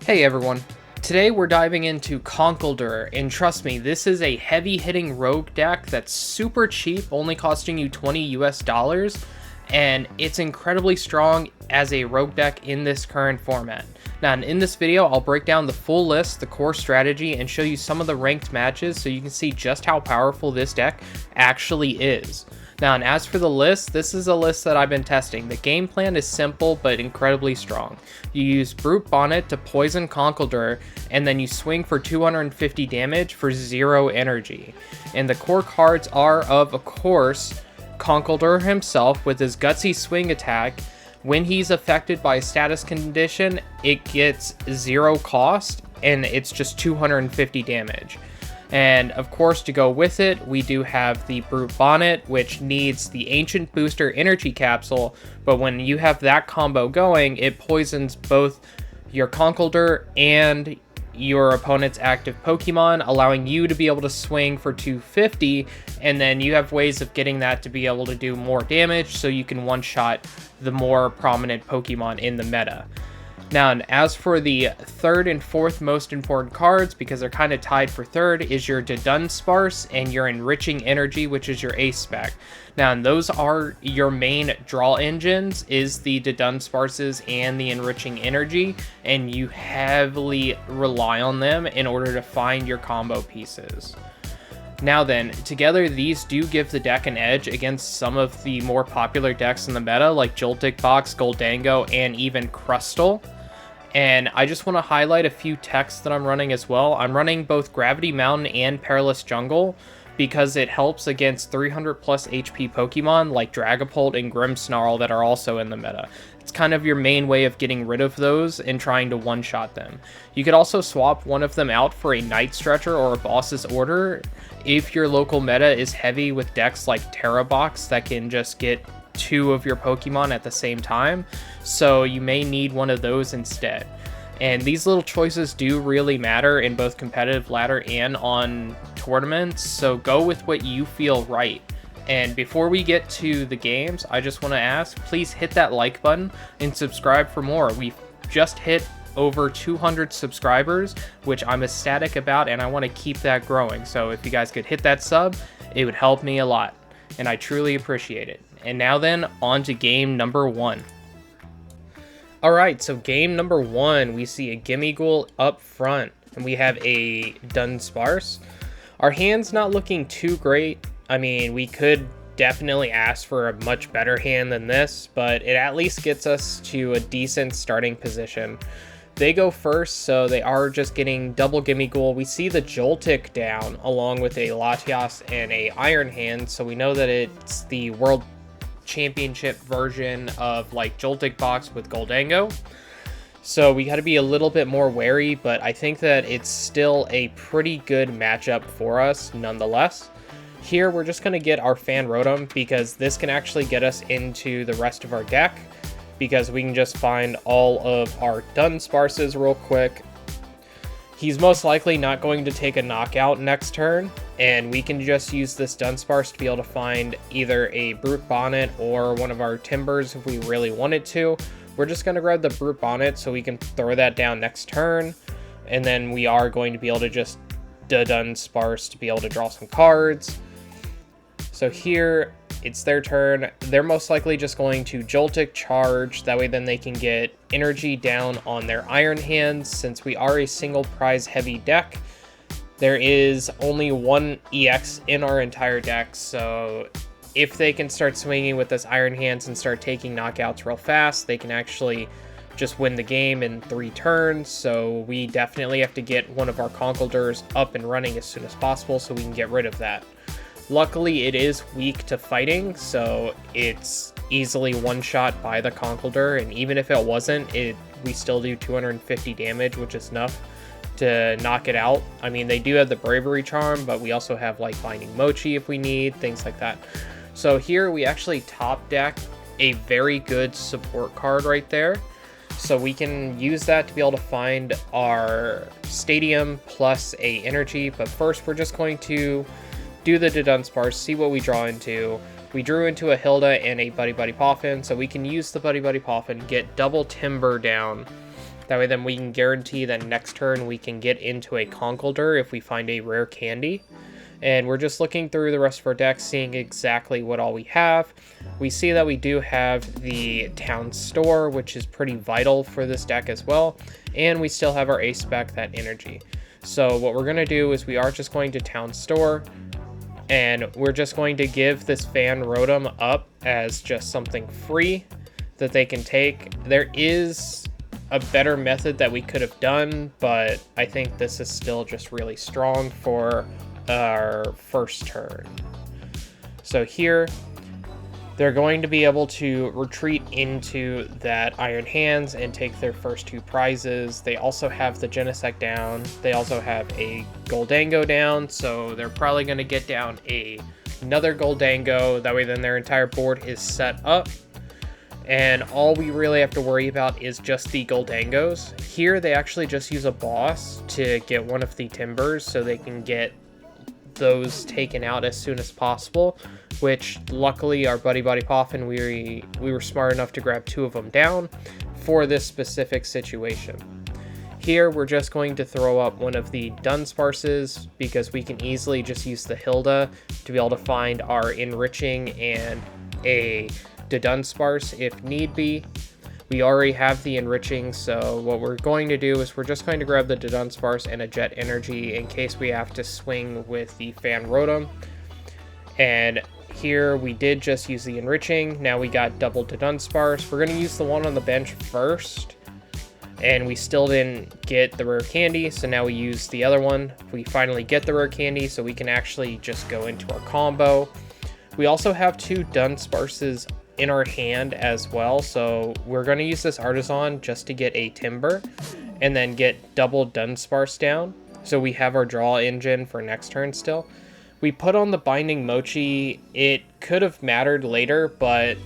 Hey everyone, today we're diving into Conkeldurr, and trust me, this is a heavy-hitting rogue deck that's super cheap, only costing you $20 US, and it's incredibly strong as a rogue deck in this current format. Now, in this video, I'll break down the full list, the core strategy, and show you some of the ranked matches so you can see just how powerful this deck actually is. Now, and as for the list, this is a list that I've been testing. The game plan is simple but incredibly strong. You use Brute Bonnet to poison Conkeldurr, and then you swing for 250 damage for 0 energy. And the core cards are, of course, Conkeldurr himself with his Gutsy Swing attack. When he's affected by a status condition, it gets 0 cost, and it's just 250 damage. And of course, to go with it, we do have the Brute Bonnet, which needs the Ancient Booster Energy Capsule, but when you have that combo going, it poisons both your Conkeldurr and your opponent's active Pokemon, allowing you to be able to swing for 250, and then you have ways of getting that to be able to do more damage, so you can one-shot the more prominent Pokemon in the meta. Now, and as for the third and fourth most important cards, because they're kind of tied for third, is your Dudunsparce and your Enriching Energy, which is your ace spec. Now, and those are your main draw engines, is the Dudunsparces and the Enriching Energy, and you heavily rely on them in order to find your combo pieces. Now then, together these do give the deck an edge against some of the more popular decks in the meta, like Joltik Box, Gholdengo, and even Crustle. And I just want to highlight a few techs that I'm running as well. I'm running both Gravity Mountain and Perilous Jungle because it helps against 300 plus HP Pokemon like Dragapult and Grimmsnarl that are also in the meta. It's kind of your main way of getting rid of those and trying to one-shot them. You could also swap one of them out for a Night Stretcher or a Boss's Order if your local meta is heavy with decks like Terra Box that can just get 2 of your Pokemon at the same time, so you may need one of those instead. And these little choices do really matter in both competitive ladder and on tournaments, so go with what you feel right. And before we get to the games, I just want to ask, please hit that like button and subscribe for more. We've just hit over 200 subscribers, which I'm ecstatic about, and I want to keep that growing. So if you guys could hit that sub, it would help me a lot, and I truly appreciate it. And now then, on to game number 1. Alright, so game number 1, we see a Gimmighoul up front, and we have a Dunsparce. Our hand's not looking too great. I mean, we could definitely ask for a much better hand than this, but it at least gets us to a decent starting position. They go first, so they are just getting double Gimmighoul. We see the Joltik down, along with a Latias and a Iron Hand, so we know that it's the World Championship version of like Joltik Box with Gholdengo. So we got to be a little bit more wary, but I think that it's still a pretty good matchup for us nonetheless. Here we're just going to get our Fan Rotom because this can actually get us into the rest of our deck, because we can just find all of our Dunsparces real quick. He's most likely not going to take a knockout next turn, and we can just use this Dunsparce to be able to find either a Brute Bonnet or one of our Timburrs if we really wanted to. We're just going to grab the Brute Bonnet so we can throw that down next turn, and then we are going to be able to just Dudunsparce to be able to draw some cards. So here, it's their turn. They're most likely just going to Joltik charge. That way then they can get energy down on their Iron Hands. Since we are a single prize heavy deck, there is only one EX in our entire deck. So if they can start swinging with this Iron Hands and start taking knockouts real fast, they can actually just win the game in 3 turns. So we definitely have to get one of our Conkeldurrs up and running as soon as possible so we can get rid of that. Luckily, it is weak to fighting, so it's easily one-shot by the Conkeldurr, and even if it wasn't, we still do 250 damage, which is enough to knock it out. I mean, they do have the Bravery Charm, but we also have, like, Binding Mochi if we need, things like that. So here, we actually top deck a very good support card right there, so we can use that to be able to find our Stadium plus a Energy, but first, we're just going to do the Dudunsparce, see what we draw into. We drew into a Hilda and a Buddy Buddy Poffin, so we can use the Buddy Buddy Poffin, get double Timburr down, That way then we can guarantee that next turn we can get into a Conkeldurr if we find a rare candy. And we're just looking through the rest of our deck, seeing exactly what all we have. We see that we do have the town store, which is pretty vital for this deck as well. And we still have our ace spec, that energy. So what we're going to do is we are just going to town store. And we're just going to give this Fan Rotom up as just something free that they can take. There is a better method that we could have done, but I think this is still just really strong for our first turn. So here, they're going to be able to retreat into that Iron Hands and take their first 2 prizes. They also have the Genesect down. They also have a Gholdengo down, so they're probably going to get down another Gholdengo. That way then their entire board is set up. And all we really have to worry about is just the Gholdengos. Here, they actually just use a boss to get one of the Timburrs so they can get those taken out as soon as possible, which luckily our buddy Poffin, we were smart enough to grab 2 of them down for this specific situation. Here we're just going to throw up one of the Dunsparces because we can easily just use the Hilda to be able to find our Enriching and a Dudunsparce if need be. We already have the Enriching, so what we're going to do is we're just going to grab the Dudunsparce and a Jet Energy in case we have to swing with the Fan Rotom. And here we did just use the Enriching. Now we got double Dudunsparce. We're going to use the one on the bench first. And we still didn't get the rare candy, so now we use the other one. We finally get the rare candy, so we can actually just go into our combo. We also have 2 Dunsparces in our hand as well, so we're going to use this Artisan just to get a Timburr and then get double Dunsparce down, so we have our draw engine for next turn still. We put on the Binding Mochi. It could have mattered later, but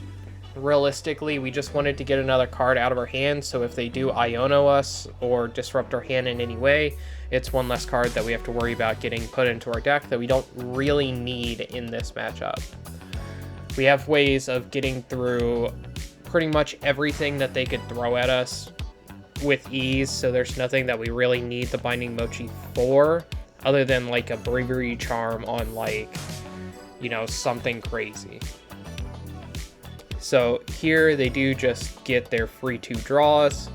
realistically we just wanted to get another card out of our hand, so if they do Iono us or disrupt our hand in any way, it's one less card that we have to worry about getting put into our deck that we don't really need in this matchup. We have ways of getting through pretty much everything that they could throw at us with ease, so there's nothing that we really need the Binding Mochi for, other than like a Bravery Charm on like, you know, something crazy. So here they do just get their free 2 draws,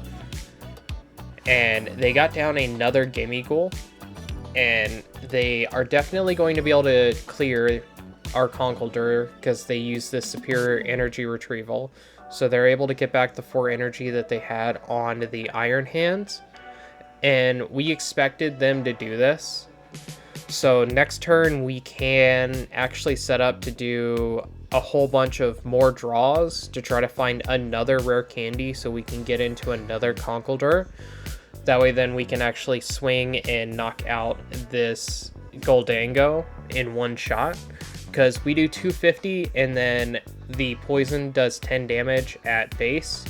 and they got down another Gimmighoul, and they are definitely going to be able to clear our Conkeldurr because they use this superior energy retrieval, so they're able to get back the 4 energy that they had on the Iron Hands, and we expected them to do this. So next turn we can actually set up to do a whole bunch of more draws to try to find another rare candy so we can get into another Conkeldurr. That way then we can actually swing and knock out this Gholdengo in one shot, because we do 250 and then the poison does 10 damage at base,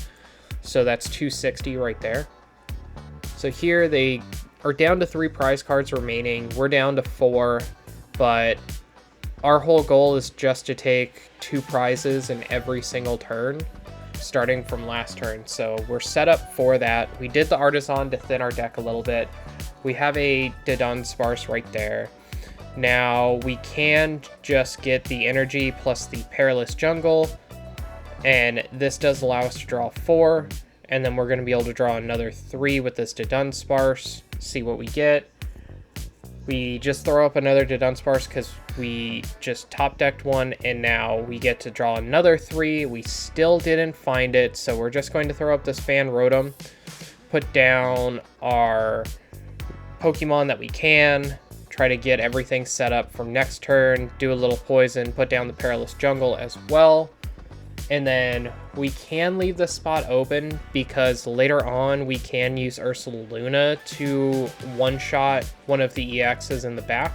so that's 260 right there. So here they are down to 3 prize cards remaining. We're down to 4, but our whole goal is just to take 2 prizes in every single turn, starting from last turn. So we're set up for that. We did the Artisan to thin our deck a little bit. We have a Dudunsparce right there. Now we can just get the energy plus the Perilous Jungle, and this does allow us to draw 4, and then we're going to be able to draw another 3 with this Dudunsparce, see what we get. We just throw up another Dudunsparce because we just top decked one, and now we get to draw another 3. We still didn't find it, so we're just going to throw up this Fan Rotom, put down our Pokemon that we can, try to get everything set up from next turn, do a little poison, put down the Perilous Jungle as well. And then we can leave the spot open because later on we can use Ursaluna to one-shot one of the EXs in the back,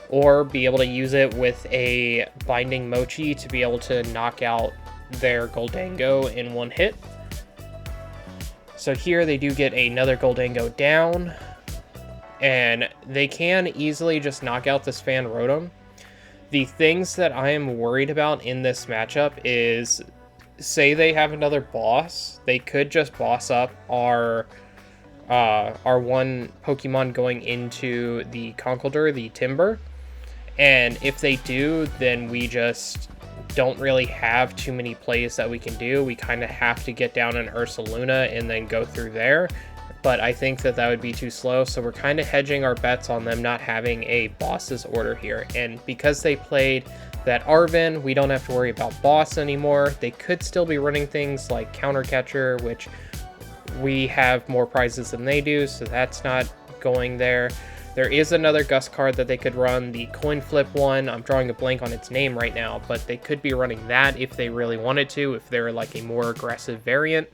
or be able to use it with a Binding Mochi to be able to knock out their Gholdengo in one hit. So here they do get another Gholdengo down, and they can easily just knock out this Fan Rotom. The things that I am worried about in this matchup is, say they have another boss, they could just boss up our our one Pokemon going into the Conkeldurr, the Timburr. And if they do, then we just don't really have too many plays that we can do. We kind of have to get down an Ursaluna and then go through there. But I think that would be too slow, so we're kind of hedging our bets on them not having a boss's order here. And because they played that Arven, we don't have to worry about boss anymore. They could still be running things like Counter Catcher, which we have more prizes than they do, so that's not going there. There is another Gust card that they could run, the Coin Flip one. I'm drawing a blank on its name right now, but they could be running that if they really wanted to, if they're like a more aggressive variant.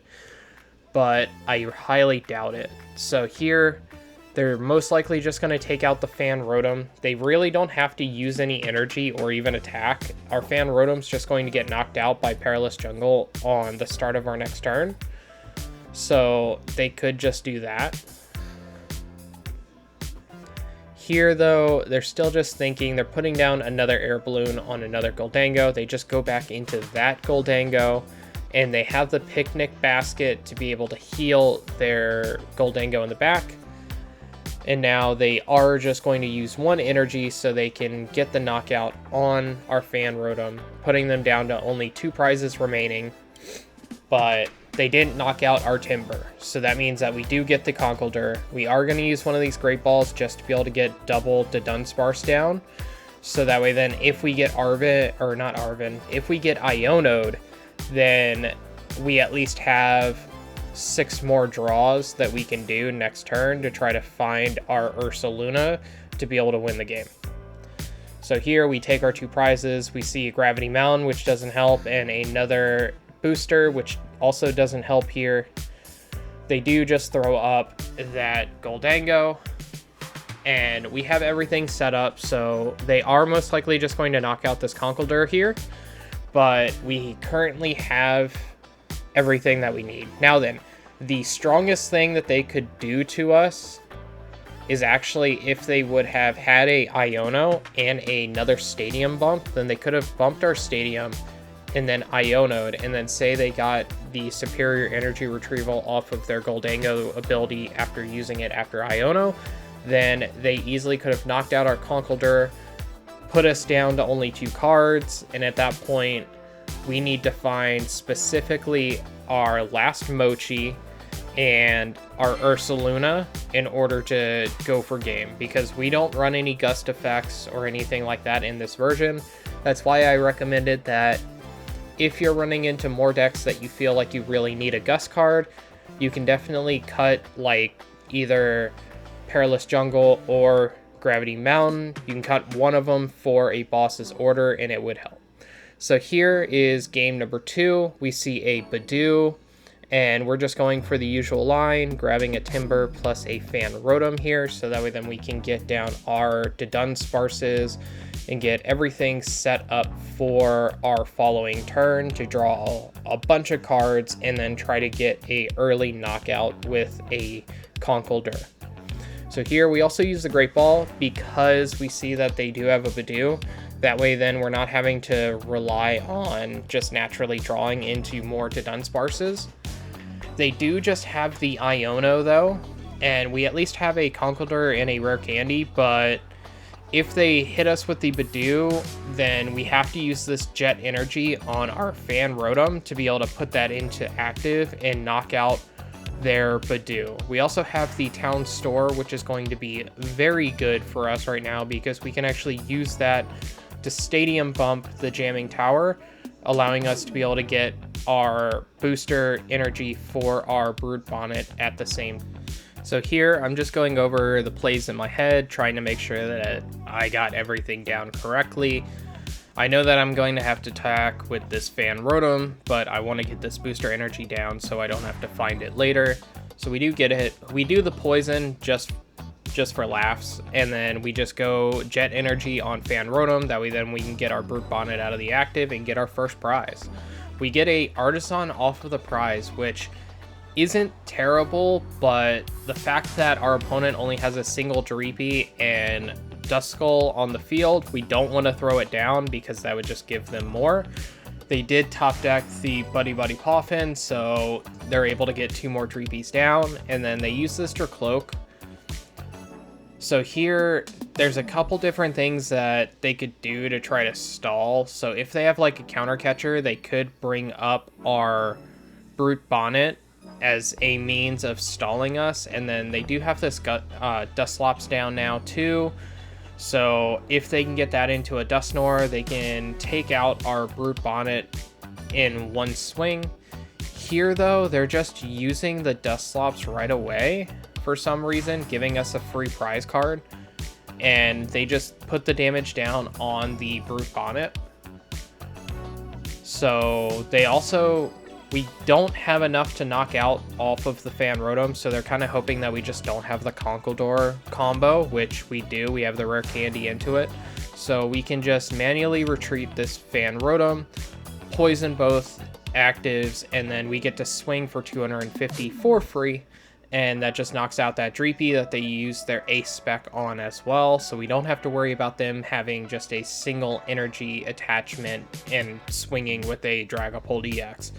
But I highly doubt it. So here, they're most likely just going to take out the Fan Rotom. They really don't have to use any energy or even attack. Our Fan Rotom's just going to get knocked out by Perilous Jungle on the start of our next turn. So they could just do that. Here, though, they're still just thinking. They're putting down another Air Balloon on another Gholdengo. They just go back into that Gholdengo, and they have the Picnic Basket to be able to heal their Gholdengo in the back. And now they are just going to use one energy so they can get the knockout on our Fan Rotom, putting them down to only 2 prizes remaining. But they didn't knock out our Timburr, so that means that we do get the Conkeldurr. We are going to use one of these Great Balls just to be able to get double Dudunsparce down, so that way then if we get if we get Iono'd, then we at least have 6 more draws that we can do next turn to try to find our Ursaluna to be able to win the game. So here we take our 2 prizes. We see a Gravity Mountain, which doesn't help, and another booster, which also doesn't help here. They do just throw up that Gholdengo, and we have everything set up, so they are most likely just going to knock out this Conkeldurr here, but we currently have everything that we need. Now then, the strongest thing that they could do to us is actually if they would have had a Iono and another Stadium bump, then they could have bumped our Stadium and then Iono'd, and then say they got the superior energy retrieval off of their Gholdengo ability after using it after Iono, then they easily could have knocked out our Conkeldurr, put us down to only 2 cards, and at that point, we need to find specifically our last Mochi and our Ursaluna in order to go for game, because we don't run any Gust effects or anything like that in this version. That's why I recommended that if you're running into more decks that you feel like you really need a Gust card, you can definitely cut like either Perilous Jungle or Gravity Mountain. You can cut one of them for a boss's order and it would help. So here is game number 2. We see a Budew, and we're just going for the usual line, grabbing a Timburr plus a Fan Rotom here, so that way then we can get down our Dudunsparces and get everything set up for our following turn to draw a bunch of cards and then try to get a early knockout with a Conkeldurr. So here we also use the Great Ball because we see that they do have a Budew. That way then we're not having to rely on just naturally drawing into more Dudunsparces. They do just have the Iono though, and we at least have a Conkeldurr and a Rare Candy, but if they hit us with the Budew, then we have to use this Jet Energy on our Fan Rotom to be able to put that into active and knock out their Budew. We also have the Town Store, which is going to be very good for us right now because we can actually use that to Stadium bump the Jamming Tower, allowing us to be able to get our booster energy for our Brute Bonnet at the same time. So here, I'm just going over the plays in my head, trying to make sure that I got everything down correctly. I know that I'm going to have to attack with this Fan Rotom, but I want to get this booster energy down so I don't have to find it later. So we do get it. We do the poison just for laughs, and then we just go Jet Energy on Fan Rotom. That way then we can get our Brute Bonnet out of the active and get our first prize. We get a Artisan off of the prize, which isn't terrible, but the fact that our opponent only has a single Dreepy and Duskull on the field, we don't want to throw it down because that would just give them more. They did top deck the Buddy Poffin, so they're able to get 2 more Dreepies down, and then they use this Dracloak. So here, there's a couple different things that they could do to try to stall. So if they have like a counter catcher, they could bring up our Brute Bonnet as a means of stalling us, and then they do have this Dusclops down now too. So if they can get that into a Dusknoir, they can take out our Brute Bonnet in one swing. Here though, they're just using the Dusclops right away for some reason, giving us a free prize card, and they just put the damage down on the Brute Bonnet. So we don't have enough to knock out off of the Fan Rotom, so they're kind of hoping that we just don't have the Conkeldurr combo, which we do. We have the rare candy into it. So we can just manually retreat this Fan Rotom, poison both actives, and then we get to swing for 250 for free. And that just knocks out that Dreepy that they use their Ace spec on as well, so we don't have to worry about them having just a single energy attachment and swinging with a Dragapult EX.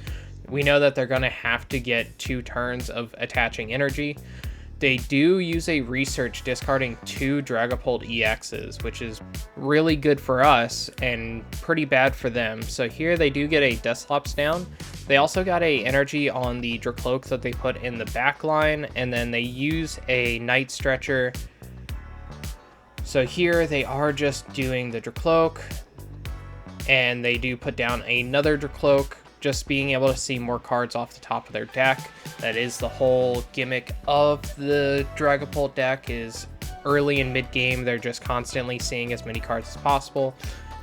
We know that they're going to have to get 2 turns of attaching energy. They do use a research discarding 2 Dragapult EXs, which is really good for us and pretty bad for them. So here they do get a Dusclops down. They also got a energy on the Dracloak that they put in the back line, and then they use a Night Stretcher. So here they are just doing the Dracloak, and they do put down another Dracloak, just being able to see more cards off the top of their deck. That is the whole gimmick of the Dragapult deck, is early and mid game they're just constantly seeing as many cards as possible.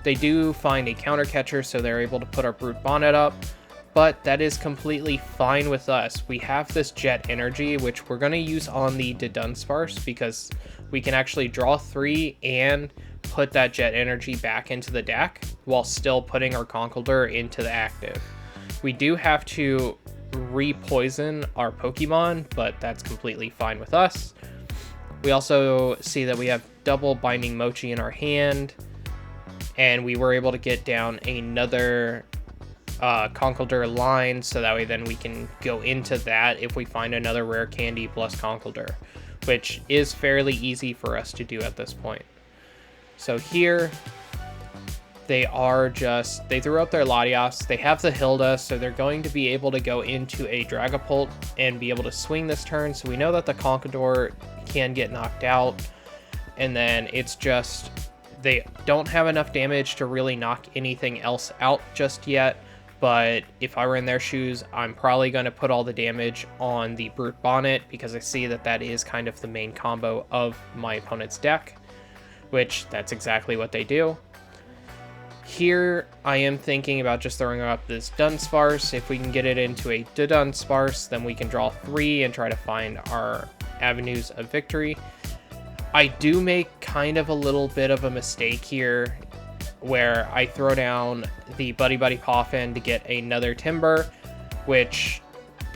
They do find a counter catcher, so they're able to put our Brute Bonnet up, but that is completely fine with us. We have this Jet Energy, which we're going to use on the Dudunsparce, because we can actually draw 3 and put that Jet Energy back into the deck while still putting our Conkeldurr into the active. We do have to re-poison our Pokemon, but that's completely fine with us. We also see that we have double Binding Mochi in our hand, and we were able to get down another Conkeldurr line, so that way then we can go into that if we find another rare candy plus Conkeldurr, which is fairly easy for us to do at this point. So here they threw out their Latias, they have the Hilda, so they're going to be able to go into a Dragapult and be able to swing this turn. So we know that the Conkeldurr can get knocked out, and then it's just they don't have enough damage to really knock anything else out just yet. But if I were in their shoes, I'm probably going to put all the damage on the Brute Bonnet, because I see that that is kind of the main combo of my opponent's deck, which that's exactly what they do. Here, I am thinking about just throwing up this Dunsparce. If we can get it into a Dudunsparce, then we can draw 3 and try to find our avenues of victory. I do make kind of a little bit of a mistake here, where I throw down the Buddy Poffin to get another Timburr, which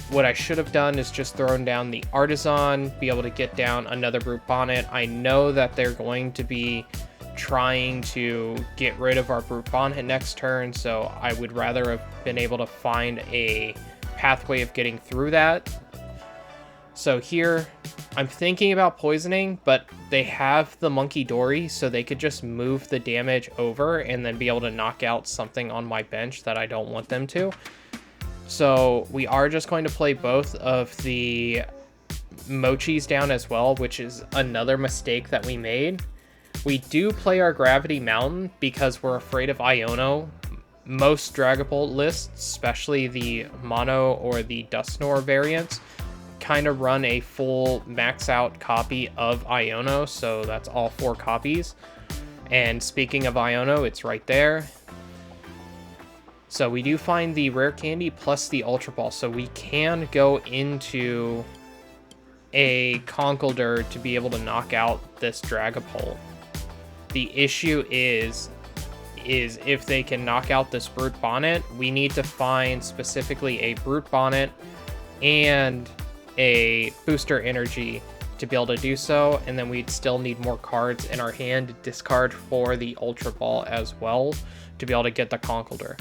what I should have done is just thrown down the Artisan, be able to get down another Brute Bonnet. I know that they're going to be trying to get rid of our Brute Bonnet next turn, so I would rather have been able to find a pathway of getting through that. So here, I'm thinking about poisoning, but they have the Monkey Dory, so they could just move the damage over and then be able to knock out something on my bench that I don't want them to. So we are just going to play both of the Mochis down as well, which is another mistake that we made. We do play our Gravity Mountain because we're afraid of Iono. Most Dragapult lists, especially the Mono or the Dusknoir variants, kind of run a full max out copy of Iono, so that's all 4 copies. And speaking of Iono, it's right there. So we do find the rare candy plus the Ultra Ball, so we can go into a Conkeldurr to be able to knock out this Dragapult. The issue is if they can knock out this Brute Bonnet, we need to find specifically a Brute Bonnet and a Booster Energy to be able to do so, and then we'd still need more cards in our hand to discard for the Ultra Ball as well to be able to get the Conkeldurr.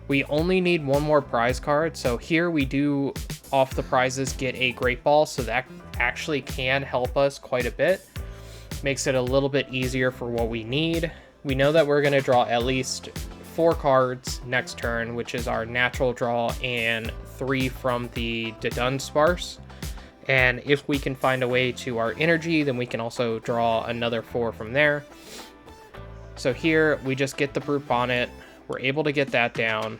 We only need one more prize card, so here we do, off the prizes, get a Great Ball, so that actually can help us quite a bit. Makes it a little bit easier for what we need. We know that we're going to draw at least 4 cards next turn, which is our natural draw, and 3 from the Dudunsparce. And if we can find a way to our energy, then we can also draw another 4 from there. So here we just get the Brute Bonnet. We're able to get that down.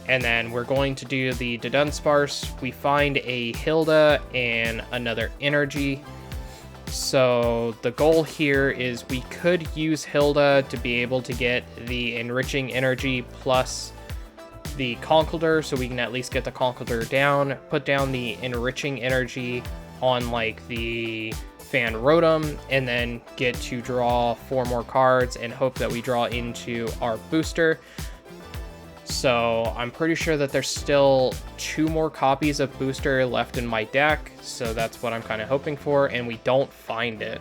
And then we're going to do the Dudunsparce. We find a Hilda and another energy. So the goal here is we could use Hilda to be able to get the Enriching Energy plus the Conkeldurr, so we can at least get the Conkeldurr down, put down the Enriching Energy on like the Fan Rotom, and then get to draw 4 more cards and hope that we draw into our booster. So I'm pretty sure that there's still 2 more copies of booster left in my deck, so that's what I'm kind of hoping for, and we don't find it.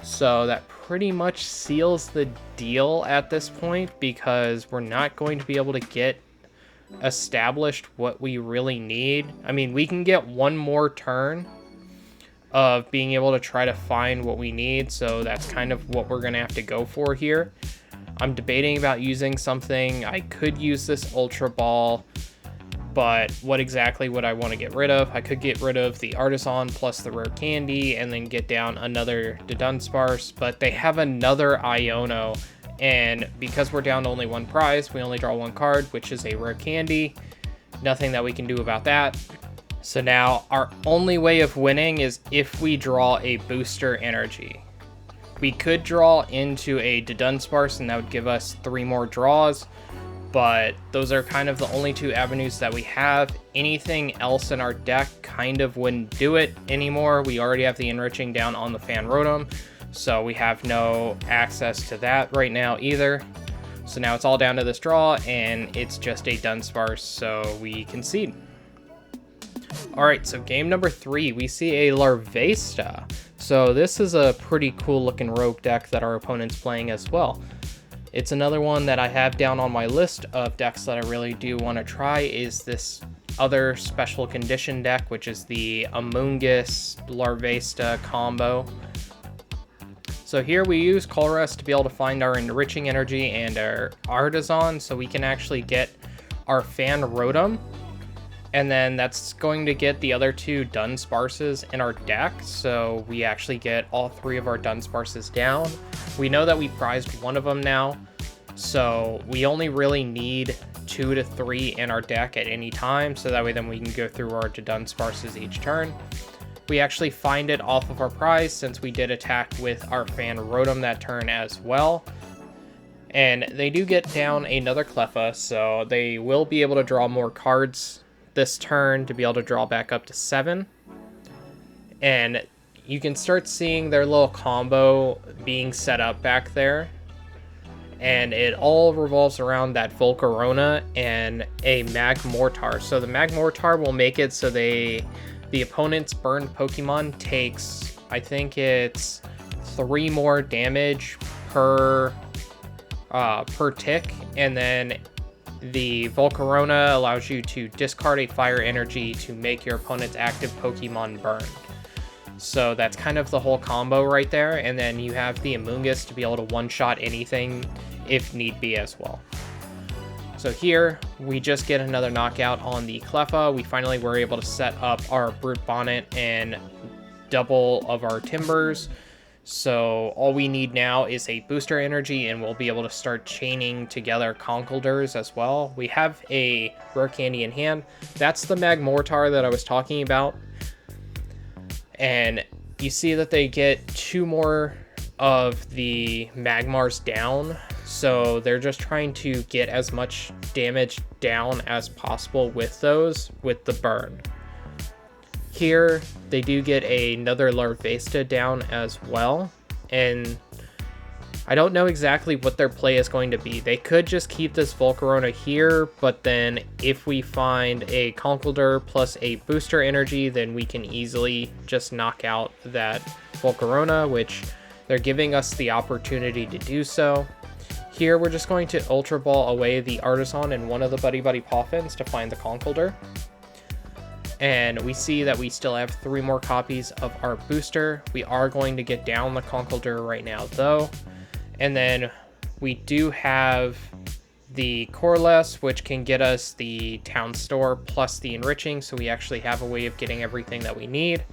So that pretty much seals the deal at this point, because we're not going to be able to get established what we really need. I mean, we can get one more turn of being able to try to find what we need, so that's kind of what we're going to have to go for here. I'm debating about using something. I could use this Ultra Ball, but what exactly would I want to get rid of? I could get rid of the Artisan plus the Rare Candy and then get down another Dudunsparce, but they have another Iono, and because we're down to only 1 prize, we only draw 1 card, which is a Rare Candy. Nothing that we can do about that. So now our only way of winning is if we draw a booster energy. We could draw into a Dudunsparce and that would give us 3 more draws, but those are kind of the only 2 avenues that we have. Anything else in our deck kind of wouldn't do it anymore. We already have the Enriching down on the Fan Rotom, so we have no access to that right now either. So now it's all down to this draw, and it's just a Dunsparce, so we concede. Alright, so game number 3, we see a Larvesta. So this is a pretty cool looking rogue deck that our opponent's playing as well. It's another one that I have down on my list of decks that I really do want to try, is this other special condition deck, which is the Amoonguss Larvesta combo. So here we use Colress to be able to find our Enriching Energy and our Artisan, so we can actually get our Fan Rotom. And then that's going to get the other 2 Dunsparces in our deck, so we actually get all 3 of our Dunsparces down. We know that we prized 1 of them now, so we only really need 2 to 3 in our deck at any time, so that way then we can go through our Dudunsparces each turn. We actually find it off of our prize, since we did attack with our Fan Rotom that turn as well. And they do get down another Cleffa, so they will be able to draw more cards this turn to be able to draw back up to 7. And you can start seeing their little combo being set up back there. And it all revolves around that Volcarona and a Magmortar. So the Magmortar will make it so the opponent's burned Pokemon takes, I think it's 3 more damage per tick, and then the Volcarona allows you to discard a fire energy to make your opponent's active Pokemon burned. So that's kind of the whole combo right there, and then you have the Amoonguss to be able to one-shot anything if need be as well. So here, we just get another knockout on the Cleffa. We finally were able to set up our Brute Bonnet and double of our Timburrs. So all we need now is a booster energy, and we'll be able to start chaining together Conkeldurrs as well. We have a Rare Candy in hand. That's the Magmortar that I was talking about. And you see that they get 2 more of the Magmars down. So they're just trying to get as much damage down as possible with those, with the burn. Here, they do get another Larvesta down as well, and I don't know exactly what their play is going to be. They could just keep this Volcarona here, but then if we find a Conkeldurr plus a booster energy, then we can easily just knock out that Volcarona, which they're giving us the opportunity to do so. Here we're just going to Ultra Ball away the Artisan and one of the Buddy Buddy Poffins to find the Conkeldurr. And we see that we still have 3 more copies of our booster. We are going to get down the Conkeldurr right now though. And then we do have the Coreless, which can get us the Town Store plus the Enriching, so we actually have a way of getting everything that we need.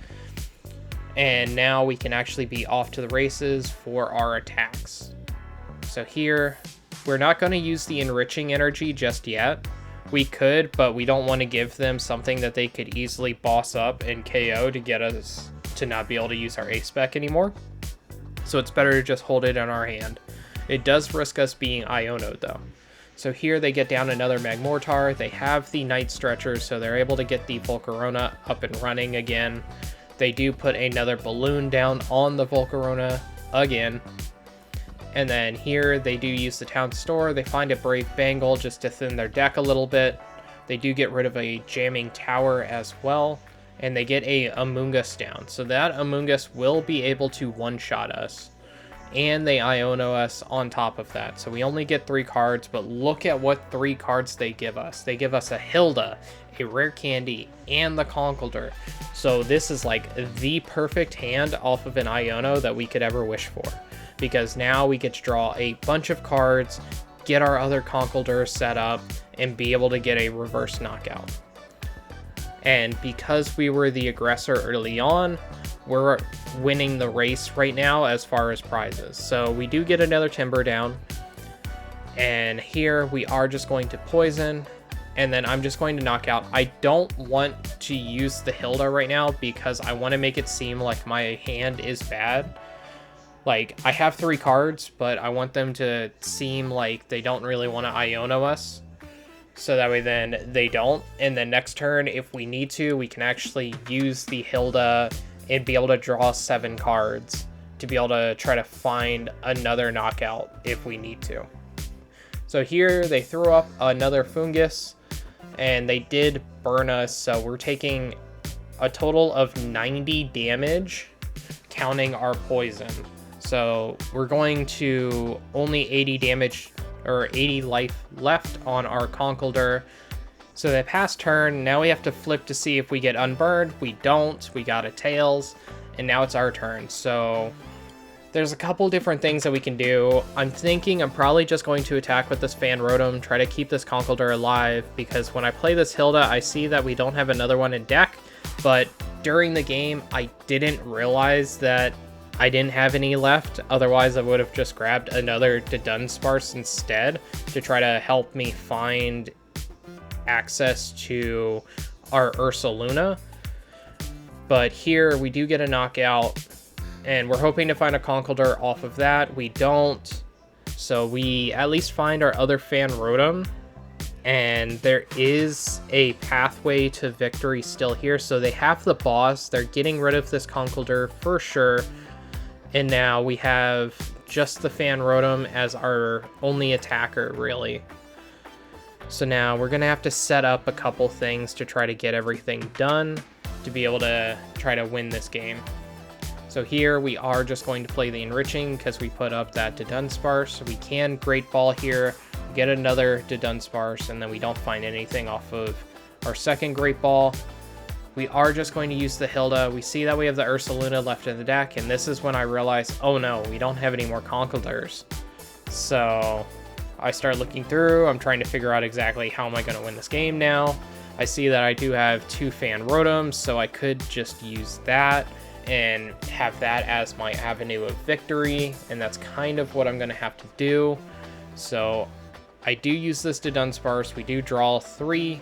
And now we can actually be off to the races for our attacks. So here, we're not going to use the Enriching Energy just yet. We could, but we don't want to give them something that they could easily boss up and KO to get us to not be able to use our Ace Spec anymore. So it's better to just hold it in our hand. It does risk us being Iono'd though. So here they get down another Magmortar. They have the Night Stretcher, so they're able to get the Volcarona up and running again. They do put another balloon down on the Volcarona again. And then here they do use the Town Store. They find a Brave Bangle just to thin their deck a little bit. They do get rid of a Jamming Tower as well. And they get a Amoonguss down. So that Amoonguss will be able to one-shot us. And they Iono us on top of that. So we only get 3 cards, but look at what 3 cards they give us. They give us a Hilda, a Rare Candy, and the Conkeldurr. So this is like the perfect hand off of an Iono that we could ever wish for. Because now we get to draw a bunch of cards, get our other Conkeldurr set up, and be able to get a reverse knockout. And because we were the aggressor early on, we're winning the race right now as far as prizes. So we do get another Timburr down. And here we are just going to poison. And then I'm just going to knock out. I don't want to use the Hilda right now because I want to make it seem like my hand is bad. Like, I have 3 cards, but I want them to seem like they don't really want to Iono us. So that way then they don't. And then next turn, if we need to, we can actually use the Hilda and be able to draw 7 cards to be able to try to find another knockout if we need to. So here they threw up another Fungus and they did burn us. So we're taking a total of 90 damage counting our poison. So we're going to only 80 damage or 80 life left on our Conkeldurr. So they pass turn. Now we have to flip to see if we get unburned. We don't. We got a Tails. And now it's our turn. So there's a couple different things that we can do. I'm thinking I'm probably just going to attack with this Fan Rotom, try to keep this Conkeldurr alive, because when I play this Hilda, I see that we don't have another one in deck. But during the game, I didn't realize that I didn't have any left. Otherwise, I would have just grabbed another Dudunsparce instead to try to help me find access to our Ursaluna. But here we do get a knockout, and we're hoping to find a Conkeldurr off of that. We don't. So we at least find our other Fan Rotom, and there is a pathway to victory still here. So they have the boss. They're getting rid of this Conkeldurr for sure. And now we have just the Fan Rotom as our only attacker, really. So now we're going to have to set up a couple things to try to get everything done to be able to try to win this game. So here we are just going to play the Enriching because we put up that Dudunsparce. So we can Great Ball here, get another Dudunsparce, and then we don't find anything off of our second Great Ball. We are just going to use the Hilda. We see that we have the Ursaluna left in the deck, and this is when I realize, oh no, we don't have any more Conkeldurrs. So I start looking through. I'm trying to figure out exactly how am I going to win this game now. I see that I do have 2 Fan Rotoms, so I could just use that and have that as my avenue of victory, and that's kind of what I'm going to have to do. So I do use this Dudunsparce. We do draw 3.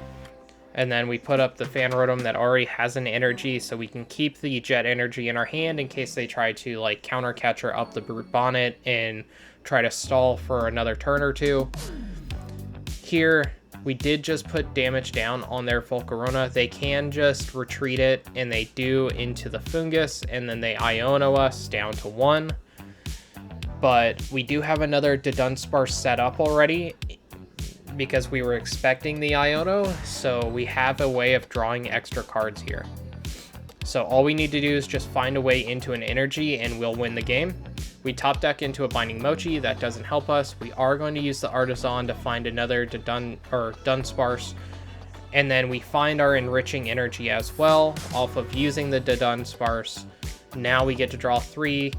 And then we put up the Fan Rotom that already has an energy, so we can keep the Jet Energy in our hand in case they try to like counter catcher up the Brute Bonnet and try to stall for another turn or 2. Here, we did just put damage down on their Volcarona. They can just retreat it, and they do into the Fungus, and then they Iono us down to 1. But we do have another Dudunsparce set up already, because we were expecting the Iono, so we have a way of drawing extra cards here. So all we need to do is just find a way into an energy and we'll win the game. We top deck into a Binding Mochi, that doesn't help us. We are going to use the Artisan to find another Dunsparce, and then we find our Enriching Energy as well, off of using the Dudunsparce. Now we get to draw 3,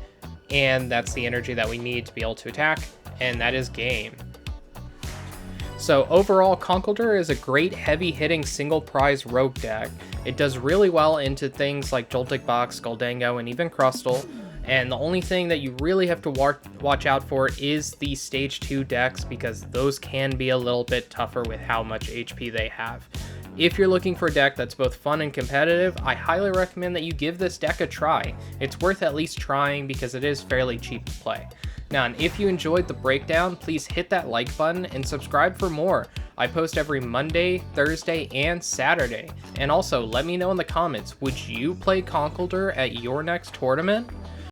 and that's the energy that we need to be able to attack, and that is game. So overall, Conkeldurr is a great heavy-hitting single-prize rogue deck. It does really well into things like Joltik Box, Gholdengo, and even Crustle. And the only thing that you really have to watch out for is the stage 2 decks, because those can be a little bit tougher with how much HP they have. If you're looking for a deck that's both fun and competitive, I highly recommend that you give this deck a try. It's worth at least trying because it is fairly cheap to play. Now, and if you enjoyed the breakdown, please hit that like button and subscribe for more. I post every Monday, Thursday, and Saturday. And also, let me know in the comments, would you play Conkeldurr at your next tournament?